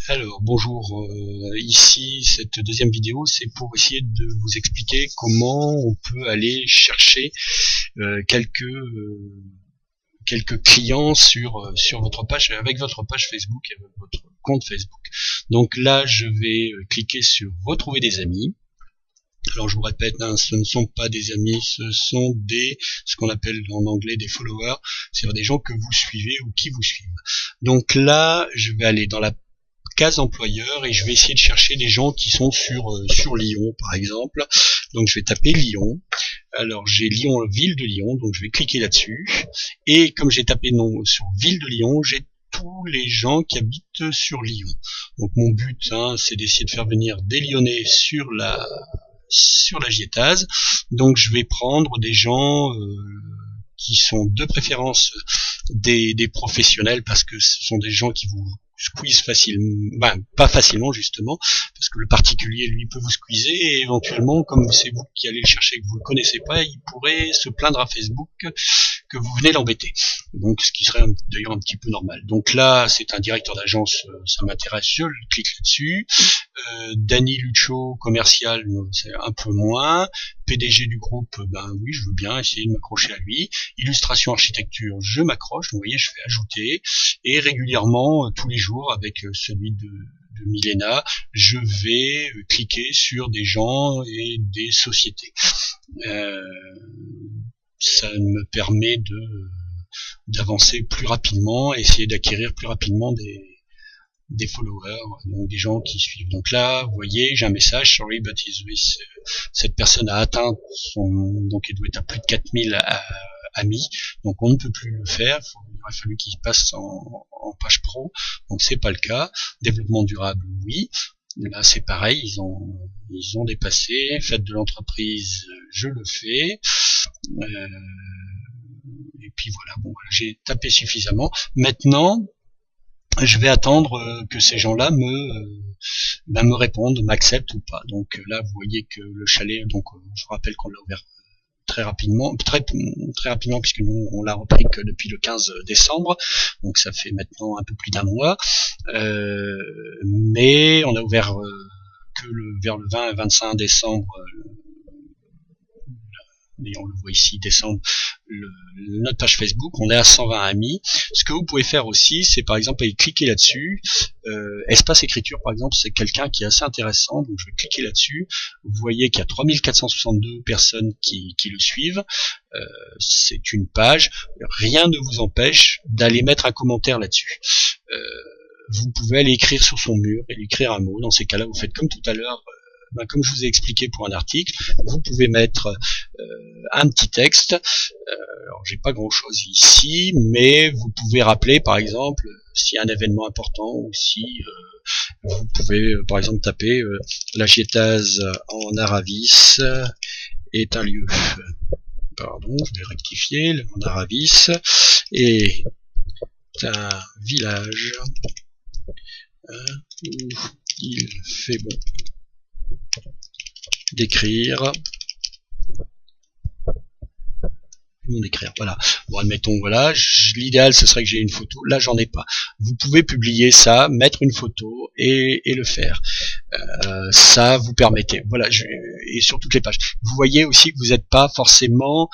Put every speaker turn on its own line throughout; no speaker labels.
Alors, bonjour, ici, cette deuxième vidéo, c'est pour essayer de vous expliquer comment on peut aller chercher quelques clients sur votre page, avec votre page Facebook et votre compte Facebook. Donc là, je vais cliquer sur retrouver des amis. Alors je vous répète, hein, ce ne sont pas des amis, ce sont ce qu'on appelle en anglais des followers, c'est-à-dire des gens que vous suivez ou qui vous suivent. Donc là, je vais aller dans la case employeur et je vais essayer de chercher des gens qui sont sur Lyon par exemple. Donc je vais taper Lyon. Alors j'ai Lyon, ville de Lyon, donc je vais cliquer là-dessus. Et comme j'ai tapé nom sur ville de Lyon, j'ai tous les gens qui habitent sur Lyon. Donc mon but, hein, c'est d'essayer de faire venir des Lyonnais sur la Gietaz. Donc je vais prendre des gens qui sont de préférence des professionnels, parce que ce sont des gens qui vous squeeze facilement, pas facilement justement, parce que le particulier lui peut vous squeezer et éventuellement, comme c'est vous qui allez le chercher et que vous le connaissez pas, il pourrait se plaindre à Facebook que vous venez l'embêter. Donc ce qui serait d'ailleurs un petit peu normal. Donc là, c'est un directeur d'agence, ça m'intéresse, je clique là-dessus. Danny Lucho, commercial, c'est un peu moins. PDG du groupe, oui, je veux bien essayer de m'accrocher à lui. Illustration architecture, je m'accroche, vous voyez, je fais ajouter. Et régulièrement, tous les jours, avec celui de Milena, je vais cliquer sur des gens et des sociétés. Ça me permet d'avancer plus rapidement, essayer d'acquérir plus rapidement des followers, donc des gens qui suivent. Donc là, vous voyez, j'ai un message, sorry but cette personne a atteint donc elle doit être à plus de 4000 amis, donc on ne peut plus le faire, il aurait fallu qu'il passe en page pro, donc c'est pas le cas. Développement durable, oui. Là c'est pareil, ils ont dépassé. Fête de l'entreprise, je le fais. Et puis voilà, bon, j'ai tapé suffisamment. Maintenant, je vais attendre que ces gens-là me répondent, m'acceptent ou pas. Donc là, vous voyez que le chalet, donc je vous rappelle qu'on l'a ouvert très rapidement, très rapidement, puisque nous on l'a repris que depuis le 15 décembre, donc ça fait maintenant un peu plus d'un mois, mais on a ouvert que vers le 20 et 25 décembre, et on le voit ici, décembre, notre page Facebook, on est à 120 amis. Ce que vous pouvez faire aussi, c'est par exemple aller cliquer là-dessus. Espace écriture, par exemple, c'est quelqu'un qui est assez intéressant, donc je vais cliquer là-dessus. Vous voyez qu'il y a 3462 personnes qui le suivent. C'est une page. Rien ne vous empêche d'aller mettre un commentaire là-dessus. Vous pouvez aller écrire sur son mur et lui écrire un mot. Dans ces cas-là, vous faites comme tout à l'heure. Comme je vous ai expliqué pour un article, vous pouvez mettre un petit texte. Alors j'ai pas grand chose ici, mais vous pouvez rappeler par exemple s'il y a un événement important, ou si vous pouvez par exemple taper la Gietaz en Aravis est un lieu, pardon, je vais rectifier, en Aravis est un village où il fait bon d'écrire, voilà. Bon, admettons, voilà, l'idéal ce serait que j'ai une photo, là j'en ai pas. Vous pouvez publier ça, mettre une photo et le faire. Ça vous permettez, voilà, et sur toutes les pages. Vous voyez aussi que vous n'êtes pas forcément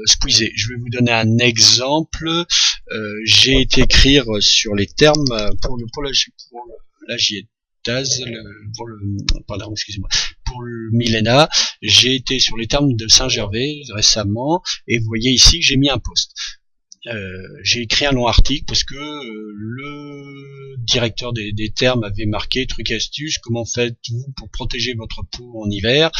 squeezé. Je vais vous donner un exemple. J'ai été écrire sur les termes pour la Gietaz, pardon, excusez-moi, pour le Milena, j'ai été sur les termes de Saint-Gervais récemment, et vous voyez ici que j'ai mis un post. J'ai écrit un long article parce que le directeur des termes avait marqué truc astuce, comment faites-vous pour protéger votre peau en hiver.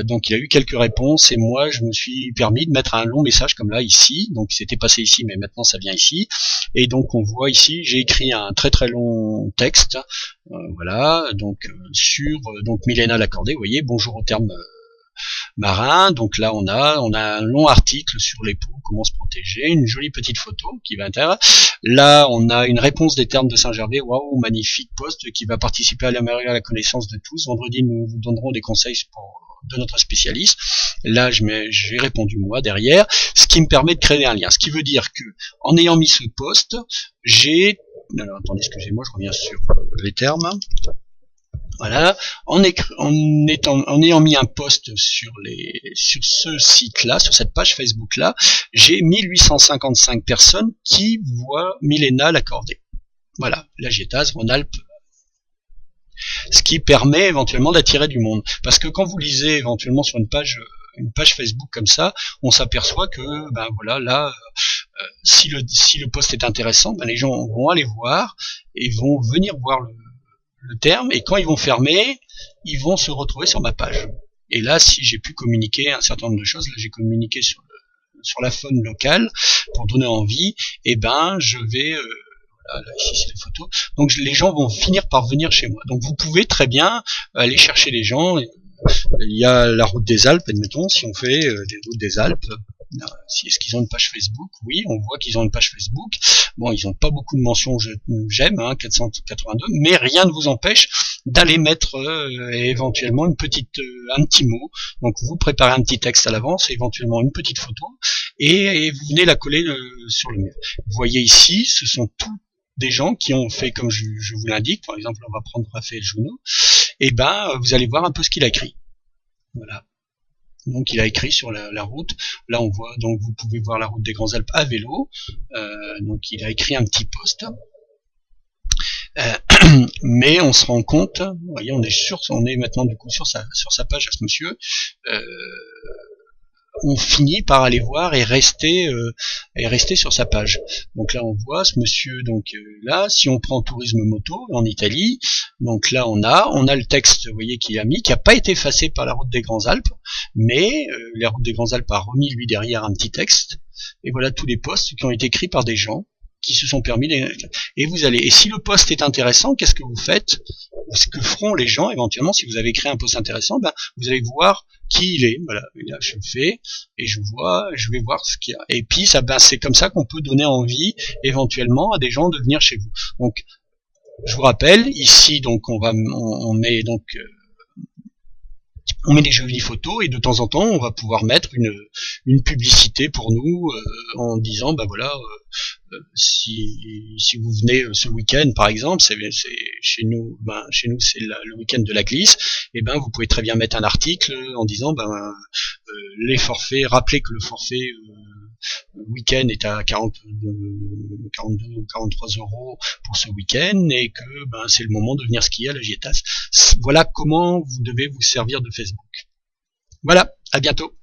Donc il y a eu quelques réponses et moi je me suis permis de mettre un long message comme là ici, donc c'était passé ici mais maintenant ça vient ici, et donc on voit ici j'ai écrit un très très long texte, voilà, donc sur donc Milena Laccordé, vous voyez, bonjour aux termes marin. Donc là on a un long article sur les peaux, comment se protéger, une jolie petite photo qui va intéressant. Là on a une réponse des termes de Saint-Gervais, waouh, magnifique post qui va participer à la connaissance de tous. Vendredi nous vous donnerons des conseils pour notre spécialiste. Là, j'ai répondu moi derrière, ce qui me permet de créer un lien. Ce qui veut dire que, en ayant mis ce post, alors attendez, excusez-moi, je reviens sur les termes. Voilà, en ayant mis un post sur ce site-là, sur cette page Facebook-là, j'ai 1855 personnes qui voient Milena l'accorder. Voilà, la Gietaz, Rhône-Alpes. Ce qui permet éventuellement d'attirer du monde. Parce que quand vous lisez éventuellement sur une page Facebook comme ça, on s'aperçoit que, ben voilà, là, si le post est intéressant, ben les gens vont aller voir et vont venir voir le terme, et quand ils vont fermer, ils vont se retrouver sur ma page. Et là, si j'ai pu communiquer un certain nombre de choses, là j'ai communiqué sur la faune locale pour donner envie, et ben je vais là, ici c'est des photos, donc les gens vont finir par venir chez moi. Donc vous pouvez très bien aller chercher les gens. Il y a la route des Alpes, admettons, si on fait des routes des Alpes. Est-ce qu'ils ont une page Facebook? Oui, on voit qu'ils ont une page Facebook. Bon, ils n'ont pas beaucoup de mentions j'aime, 482, mais rien ne vous empêche d'aller mettre éventuellement un petit mot. Donc vous préparez un petit texte à l'avance, éventuellement une petite photo, et vous venez la coller sur le mur. Vous voyez ici, ce sont tous des gens qui ont fait comme je vous l'indique. Par exemple, on va prendre Raphaël Junot, et ben vous allez voir un peu ce qu'il a écrit. Voilà. Donc il a écrit sur la route. Là on voit, donc vous pouvez voir la route des Grandes Alpes à vélo. Donc il a écrit un petit post. Mais on se rend compte, vous voyez, on est maintenant du coup sur sa page à ce monsieur. On finit par aller voir et rester sur sa page. Donc là on voit ce monsieur, donc là si on prend tourisme moto en Italie, donc là on a le texte, vous voyez, qu'il a mis, qui n'a pas été effacé par la route des Grandes Alpes, mais la route des Grandes Alpes a remis lui derrière un petit texte, et voilà tous les posts qui ont été écrits par des gens qui se sont permis et si le post est intéressant, qu'est-ce que vous faites? Ce que feront les gens éventuellement, si vous avez créé un post intéressant, ben vous allez voir qui il est. Voilà, et là je le fais et je vais voir ce qu'il y a. Et puis ça, ben c'est comme ça qu'on peut donner envie éventuellement à des gens de venir chez vous. Donc je vous rappelle ici, donc on met donc on met des jolies photos, et de temps en temps on va pouvoir mettre une publicité pour nous en disant ben voilà, si vous venez ce week-end par exemple, c'est chez nous c'est le week-end de la glisse, et ben vous pouvez très bien mettre un article en disant ben les forfaits, rappelez que le forfait week-end est à 42 ou 43 € pour ce week-end, et que ben c'est le moment de venir skier à la Gietaz. Voilà comment vous devez vous servir de Facebook. Voilà, à bientôt.